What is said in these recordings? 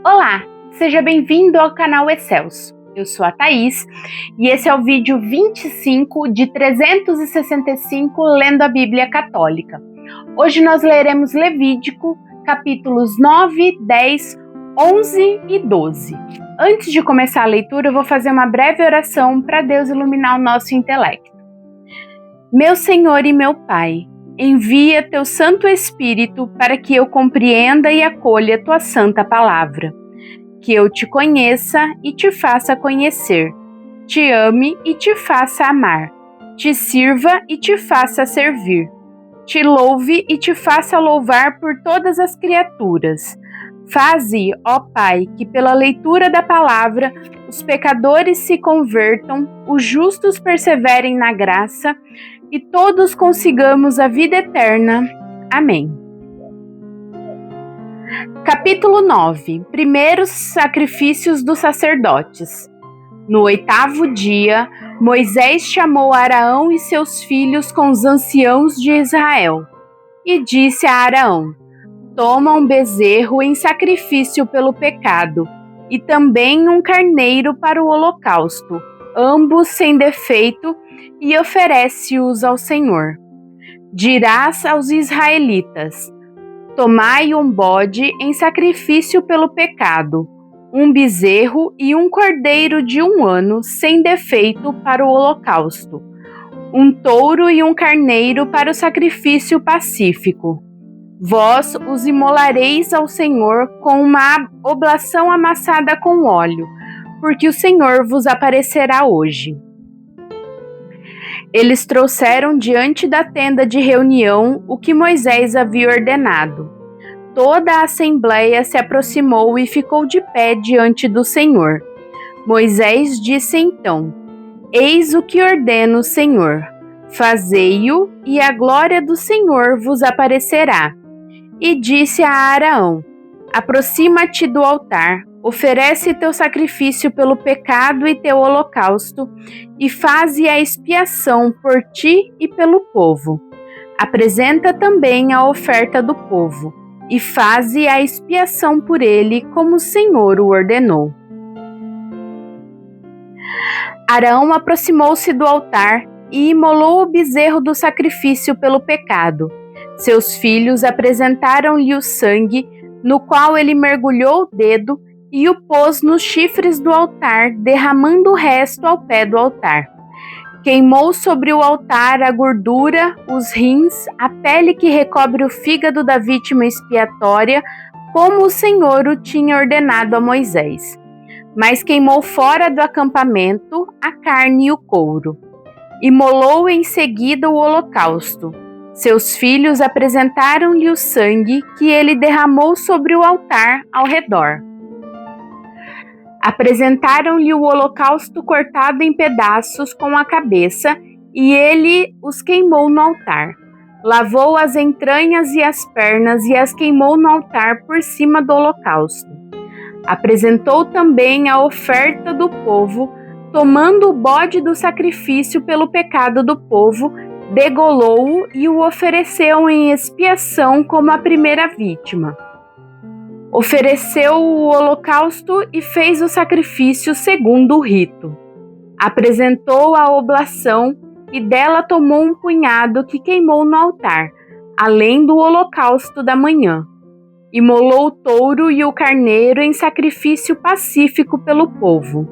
Olá, seja bem-vindo ao canal Excelso. Eu sou a Thaís e esse é o vídeo 25 de 365 lendo a Bíblia Católica. Hoje nós leremos Levítico, capítulos 9, 10, 11 e 12. Antes de começar a leitura, eu vou fazer uma breve oração para Deus iluminar o nosso intelecto. Meu Senhor e meu Pai, envia teu Santo Espírito para que eu compreenda e acolha tua santa palavra. Que eu te conheça e te faça conhecer, te ame e te faça amar, te sirva e te faça servir, te louve e te faça louvar por todas as criaturas. Faze, ó Pai, que pela leitura da palavra os pecadores se convertam, os justos perseverem na graça e todos consigamos a vida eterna. Amém. Capítulo 9. Primeiros sacrifícios dos sacerdotes. No 8º dia, Moisés chamou Araão e seus filhos com os anciãos de Israel e disse a Araão: toma um bezerro em sacrifício pelo pecado e também um carneiro para o holocausto, ambos sem defeito, e oferece-os ao Senhor. Dirás aos israelitas: tomai um bode em sacrifício pelo pecado, um bezerro e um cordeiro de 1 ano sem defeito para o holocausto, um touro e um carneiro para o sacrifício pacífico. Vós os imolareis ao Senhor com uma oblação amassada com óleo, porque o Senhor vos aparecerá hoje. Eles trouxeram diante da tenda de reunião o que Moisés havia ordenado. Toda a assembleia se aproximou e ficou de pé diante do Senhor. Moisés disse então: eis o que ordena o Senhor. Fazei-o, e a glória do Senhor vos aparecerá. E disse a Araão: aproxima-te do altar, oferece teu sacrifício pelo pecado e teu holocausto, e faze a expiação por ti e pelo povo. Apresenta também a oferta do povo, e faze a expiação por ele, como o Senhor o ordenou. Araão aproximou-se do altar e imolou o bezerro do sacrifício pelo pecado. Seus filhos apresentaram-lhe o sangue, no qual ele mergulhou o dedo e o pôs nos chifres do altar, derramando o resto ao pé do altar. Queimou sobre o altar a gordura, os rins, a pele que recobre o fígado da vítima expiatória, como o Senhor o tinha ordenado a Moisés. Mas queimou fora do acampamento a carne e o couro. Imolou em seguida o holocausto. Seus filhos apresentaram-lhe o sangue que ele derramou sobre o altar ao redor. Apresentaram-lhe o holocausto cortado em pedaços com a cabeça, e ele os queimou no altar. Lavou as entranhas e as pernas e as queimou no altar por cima do holocausto. Apresentou também a oferta do povo, tomando o bode do sacrifício pelo pecado do povo, degolou-o e o ofereceu em expiação como a primeira vítima. Ofereceu o holocausto e fez o sacrifício segundo o rito. Apresentou a oblação e dela tomou um punhado que queimou no altar, além do holocausto da manhã. Imolou o touro e o carneiro em sacrifício pacífico pelo povo.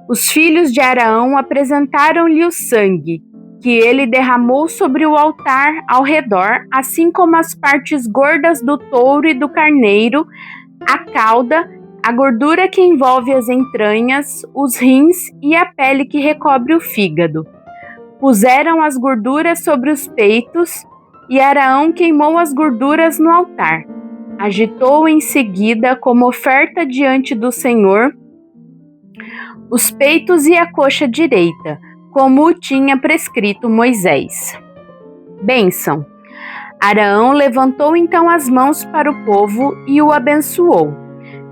Os filhos de Araão apresentaram-lhe o sangue, que ele derramou sobre o altar ao redor, assim como as partes gordas do touro e do carneiro, a cauda, a gordura que envolve as entranhas, os rins e a pele que recobre o fígado. Puseram as gorduras sobre os peitos, e Araão queimou as gorduras no altar. Agitou em seguida, como oferta diante do Senhor, os peitos e a coxa direita, como o tinha prescrito Moisés. Bênção. Araão levantou então as mãos para o povo e o abençoou.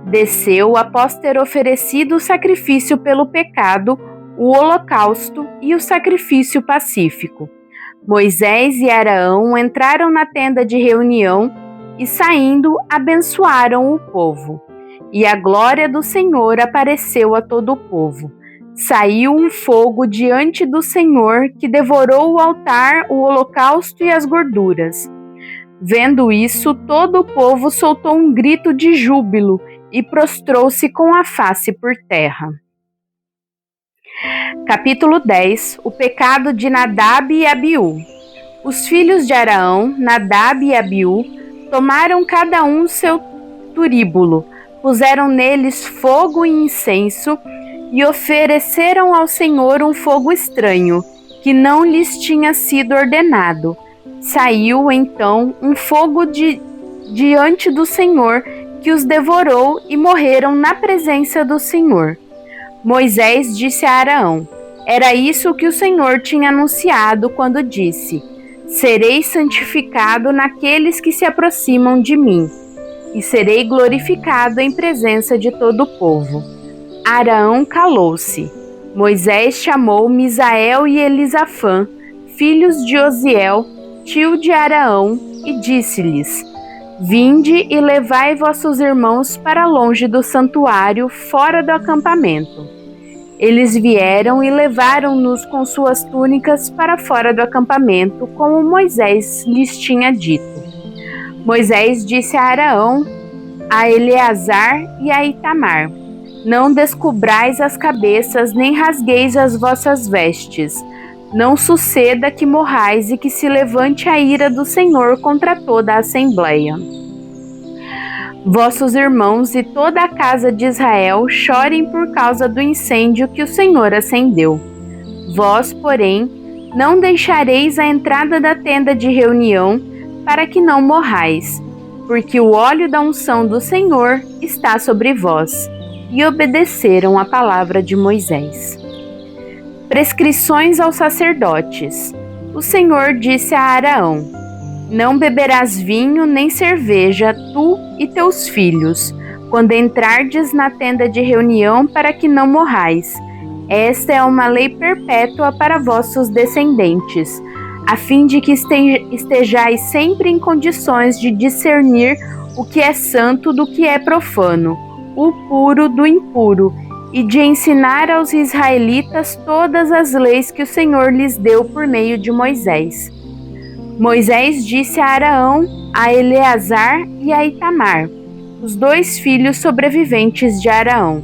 Desceu após ter oferecido o sacrifício pelo pecado, o holocausto e o sacrifício pacífico. Moisés e Araão entraram na tenda de reunião e, saindo, abençoaram o povo. e a glória do Senhor apareceu a todo o povo. Saiu um fogo diante do Senhor que devorou o altar, o holocausto e as gorduras. Vendo isso, todo o povo soltou um grito de júbilo e prostrou-se com a face por terra. Capítulo 10. O pecado de Nadab e Abiú. Os filhos de Arão, Nadab e Abiú, tomaram cada um seu turíbulo, puseram neles fogo e incenso e ofereceram ao Senhor um fogo estranho, que não lhes tinha sido ordenado. Saiu então um fogo diante do Senhor, que os devorou e morreram na presença do Senhor. Moisés disse a Arão: era isso que o Senhor tinha anunciado quando disse: serei santificado naqueles que se aproximam de mim, e serei glorificado em presença de todo o povo. Arão calou-se. Moisés chamou Misael e Elisafã, filhos de Osiel, tio de Arão, e disse-lhes: vinde e levai vossos irmãos para longe do santuário, fora do acampamento. Eles vieram e levaram-nos com suas túnicas para fora do acampamento, como Moisés lhes tinha dito. Moisés disse a Arão, a Eleazar e a Itamar: não descubrais as cabeças, nem rasgueis as vossas vestes. Não suceda que morrais e que se levante a ira do Senhor contra toda a assembleia. Vossos irmãos e toda a casa de Israel chorem por causa do incêndio que o Senhor acendeu. Vós, porém, não deixareis a entrada da tenda de reunião, para que não morrais, porque o óleo da unção do Senhor está sobre vós. E obedeceram a palavra de Moisés. Prescrições aos sacerdotes. O Senhor disse a Arão: não beberás vinho nem cerveja, tu e teus filhos, quando entrardes na tenda de reunião, para que não morrais. Esta é uma lei perpétua para vossos descendentes, a fim de que estejais sempre em condições de discernir o que é santo do que é profano, o puro do impuro, e de ensinar aos israelitas todas as leis que o Senhor lhes deu por meio de Moisés. Moisés disse a Arão, a Eleazar e a Itamar, os 2 filhos sobreviventes de Arão: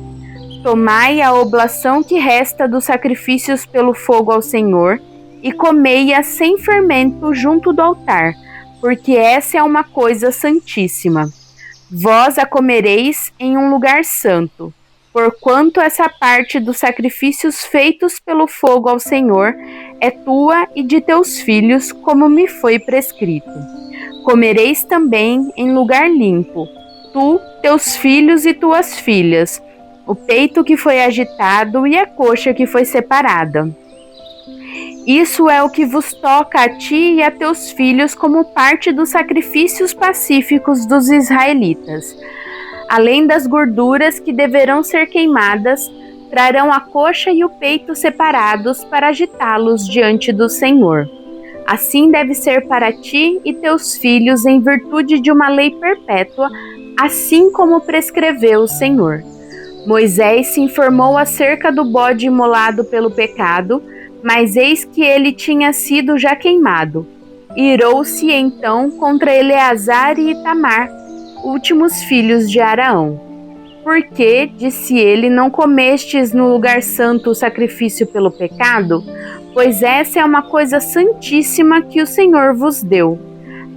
tomai a oblação que resta dos sacrifícios pelo fogo ao Senhor, e comei-a sem fermento junto do altar, porque essa é uma coisa santíssima. Vós a comereis em um lugar santo, porquanto essa parte dos sacrifícios feitos pelo fogo ao Senhor é tua e de teus filhos, como me foi prescrito. Comereis também em lugar limpo, tu, teus filhos e tuas filhas, o peito que foi agitado e a coxa que foi separada. Isso é o que vos toca a ti e a teus filhos como parte dos sacrifícios pacíficos dos israelitas. Além das gorduras que deverão ser queimadas, trarão a coxa e o peito separados para agitá-los diante do Senhor. Assim deve ser para ti e teus filhos em virtude de uma lei perpétua, assim como prescreveu o Senhor. Moisés se informou acerca do bode imolado pelo pecado, mas eis que ele tinha sido já queimado. Irou-se então contra Eleazar e Itamar, últimos filhos de Arão. Porque, disse ele, não comestes no lugar santo o sacrifício pelo pecado? Pois essa é uma coisa santíssima que o Senhor vos deu,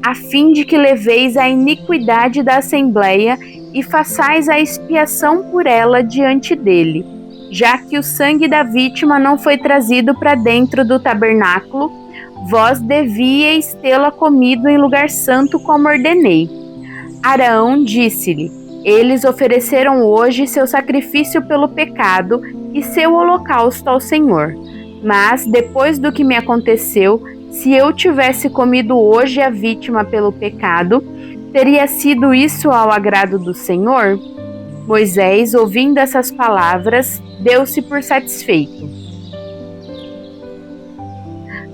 a fim de que leveis a iniquidade da assembleia e façais a expiação por ela diante dele, já que o sangue da vítima não foi trazido para dentro do tabernáculo, vós devíeis tê-la comido em lugar santo como ordenei. Arão disse-lhe: eles ofereceram hoje seu sacrifício pelo pecado e seu holocausto ao Senhor. Mas, depois do que me aconteceu, se eu tivesse comido hoje a vítima pelo pecado, teria sido isso ao agrado do Senhor? Moisés, ouvindo essas palavras, deu-se por satisfeito.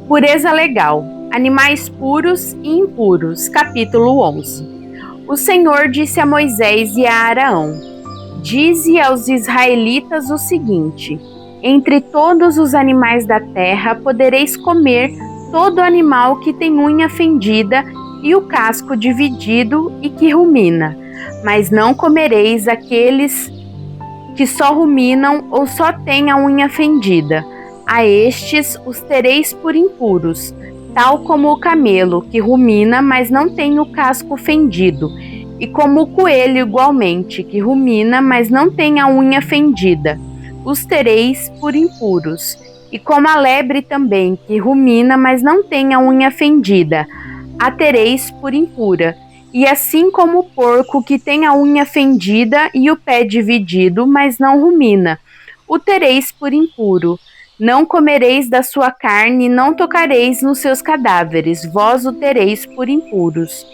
Pureza legal. Animais puros e impuros. Capítulo 11. O Senhor disse a Moisés e a Arão: Dize aos israelitas o seguinte: entre todos os animais da terra podereis comer todo animal que tem unha fendida e o casco dividido e que rumina, mas não comereis aqueles que só ruminam ou só têm a unha fendida. A estes os tereis por impuros, tal como o camelo, que rumina, mas não tem o casco fendido, e como o coelho igualmente, que rumina, mas não tem a unha fendida. Os tereis por impuros. E como a lebre também, que rumina, mas não tem a unha fendida, a tereis por impura. E assim como o porco, que tem a unha fendida e o pé dividido, mas não rumina, o tereis por impuro. Não comereis da sua carne, não tocareis nos seus cadáveres, vós o tereis por impuros.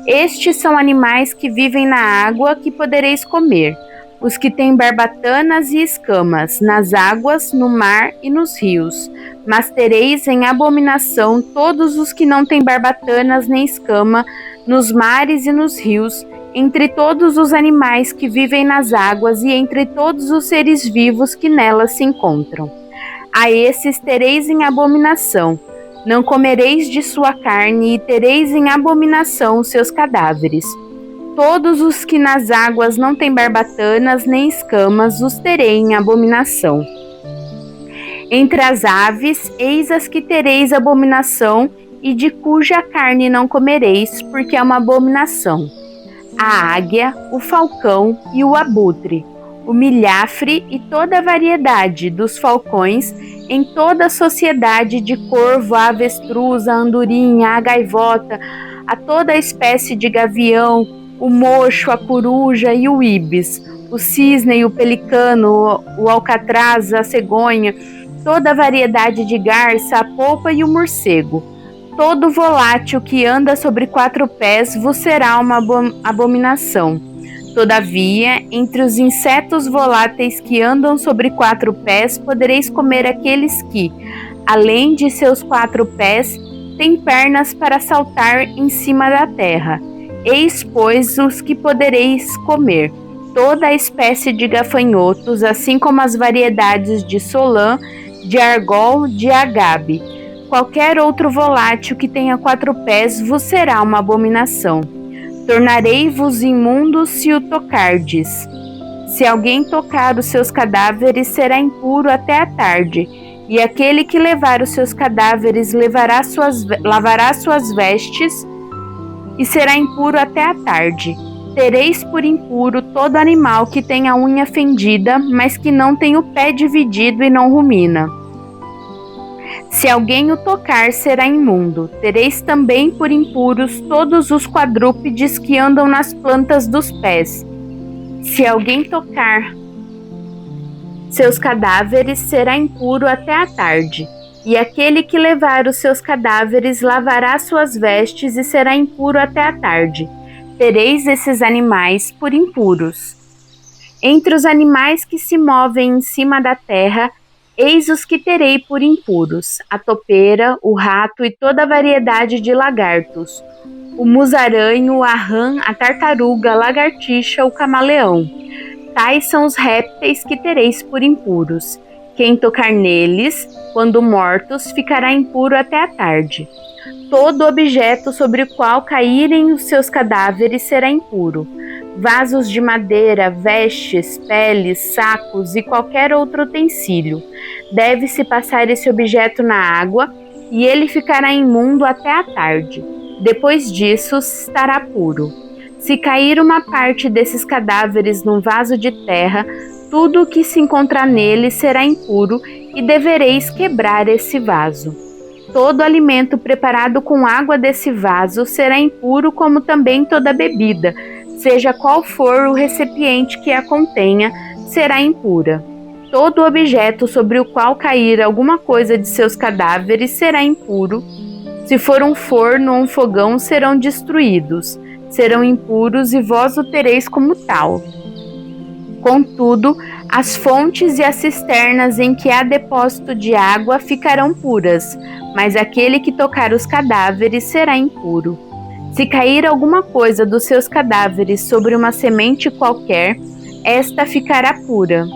Estes são animais que vivem na água, que podereis comer: os que têm barbatanas e escamas, nas águas, no mar e nos rios. Mas tereis em abominação todos os que não têm barbatanas nem escama, nos mares e nos rios, entre todos os animais que vivem nas águas e entre todos os seres vivos que nelas se encontram. A esses tereis em abominação. Não comereis de sua carne e tereis em abominação os seus cadáveres. Todos os que nas águas não têm barbatanas nem escamas, os terei em abominação. Entre as aves, eis as que tereis abominação, e de cuja carne não comereis, porque é uma abominação: a águia, o falcão e o abutre, o milhafre e toda a variedade dos falcões, em toda a sociedade de corvo, a avestruz, a andorinha, a gaivota, a toda a espécie de gavião, o mocho, a coruja e o íbis, o cisne e o pelicano, o alcatraz, a cegonha, toda a variedade de garça, a polpa e o morcego. Todo volátil que anda sobre 4 pés vos será uma abominação. Todavia, entre os insetos voláteis que andam sobre 4 pés, podereis comer aqueles que, além de seus 4 pés, têm pernas para saltar em cima da terra. Eis, pois, os que podereis comer: toda a espécie de gafanhotos, assim como as variedades de solã, de argol, de agabe. Qualquer outro volátil que tenha 4 pés vos será uma abominação. Tornarei-vos imundos se o tocardes. Se alguém tocar os seus cadáveres, será impuro até a tarde, e aquele que levar os seus cadáveres lavará suas vestes, e será impuro até a tarde. Tereis por impuro todo animal que tem a unha fendida, mas que não tem o pé dividido e não rumina. Se alguém o tocar, será imundo. Tereis também por impuros todos os quadrúpedes que andam nas plantas dos pés. Se alguém tocar seus cadáveres, será impuro até a tarde. E aquele que levar os seus cadáveres lavará suas vestes e será impuro até a tarde. Tereis esses animais por impuros. Entre os animais que se movem em cima da terra, eis os que terei por impuros: a topeira, o rato e toda a variedade de lagartos, o musaranho, a rã, a tartaruga, a lagartixa, o camaleão. Tais são os répteis que tereis por impuros. Quem tocar neles, quando mortos, ficará impuro até a tarde. Todo objeto sobre o qual caírem os seus cadáveres será impuro: vasos de madeira, vestes, peles, sacos e qualquer outro utensílio. Deve-se passar esse objeto na água, e ele ficará imundo até a tarde. Depois disso, estará puro. Se cair uma parte desses cadáveres num vaso de terra, tudo o que se encontrar nele será impuro, e devereis quebrar esse vaso. Todo alimento preparado com água desse vaso será impuro, como também toda bebida, seja qual for o recipiente que a contenha, será impura. Todo objeto sobre o qual cair alguma coisa de seus cadáveres será impuro. Se for um forno ou um fogão, serão destruídos. Serão impuros, e vós o tereis como tal. Contudo, as fontes e as cisternas em que há depósito de água ficarão puras, mas aquele que tocar os cadáveres será impuro. Se cair alguma coisa dos seus cadáveres sobre uma semente qualquer, esta ficará pura.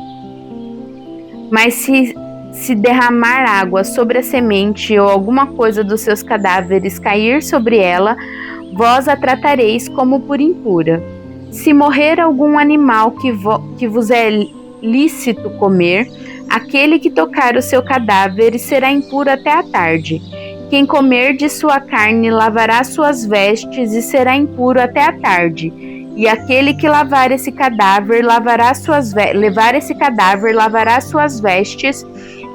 Mas se derramar água sobre a semente ou alguma coisa dos seus cadáveres cair sobre ela, vós a tratareis como por impura. Se morrer algum animal que vos é lícito comer, aquele que tocar o seu cadáver será impuro até a tarde. Quem comer de sua carne lavará suas vestes e será impuro até a tarde. E aquele que lavar esse cadáver lavará suas vestes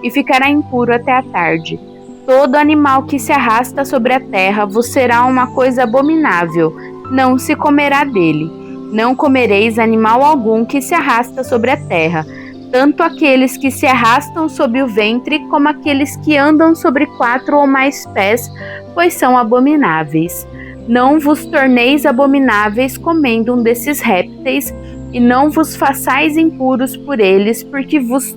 e ficará impuro até a tarde. Todo animal que se arrasta sobre a terra vos será uma coisa abominável, não se comerá dele. Não comereis animal algum que se arrasta sobre a terra, tanto aqueles que se arrastam sob o ventre, como aqueles que andam sobre 4 ou mais pés, pois são abomináveis. Não vos torneis abomináveis comendo um desses répteis, e não vos façais impuros por eles, porque vos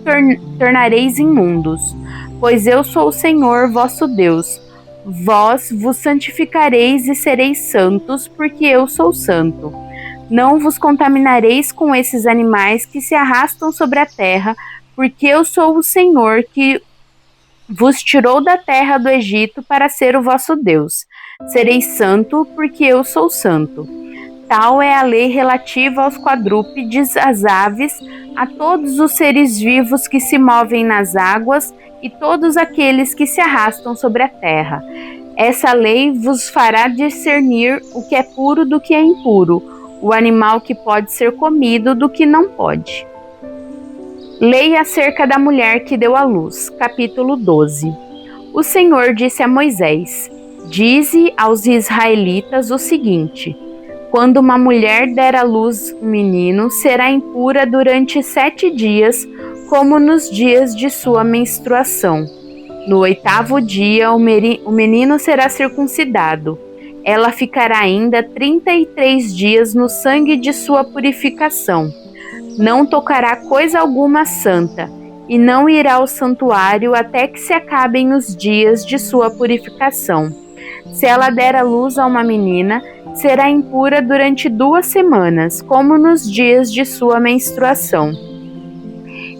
tornareis imundos. Pois eu sou o Senhor vosso Deus. Vós vos santificareis e sereis santos, porque eu sou santo. Não vos contaminareis com esses animais que se arrastam sobre a terra, porque eu sou o Senhor que vos tirou da terra do Egito para ser o vosso Deus. Sereis santo, porque eu sou santo. Tal é a lei relativa aos quadrúpedes, às aves, a todos os seres vivos que se movem nas águas e todos aqueles que se arrastam sobre a terra. Essa lei vos fará discernir o que é puro do que é impuro, o animal que pode ser comido do que não pode. Lei acerca da mulher que deu à luz, capítulo 12. O Senhor disse a Moisés: Dize aos israelitas o seguinte: quando uma mulher der à luz um menino, será impura durante 7 dias, como nos dias de sua menstruação. No 8º dia, o menino será circuncidado. Ela ficará ainda 33 dias no sangue de sua purificação. Não tocará coisa alguma santa, e não irá ao santuário até que se acabem os dias de sua purificação. Se ela der à luz a uma menina, será impura durante 2 semanas, como nos dias de sua menstruação.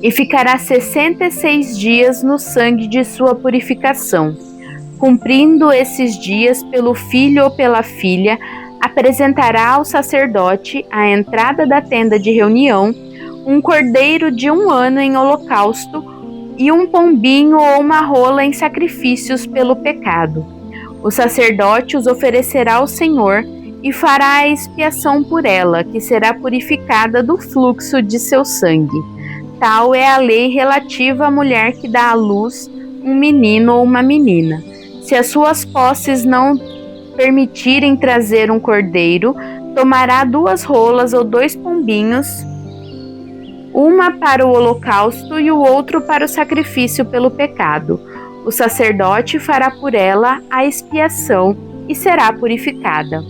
E ficará 66 dias no sangue de sua purificação. Cumprindo esses dias pelo filho ou pela filha, apresentará ao sacerdote, à entrada da tenda de reunião, um cordeiro de 1 ano em holocausto e um pombinho ou uma rola em sacrifícios pelo pecado. O sacerdote os oferecerá ao Senhor e fará a expiação por ela, que será purificada do fluxo de seu sangue. Tal é a lei relativa à mulher que dá à luz um menino ou uma menina. Se as suas posses não permitirem trazer um cordeiro, tomará 2 rolas ou 2 pombinhos, uma para o holocausto e o outro para o sacrifício pelo pecado. O sacerdote fará por ela a expiação e será purificada.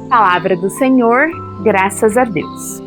Palavra do Senhor, graças a Deus.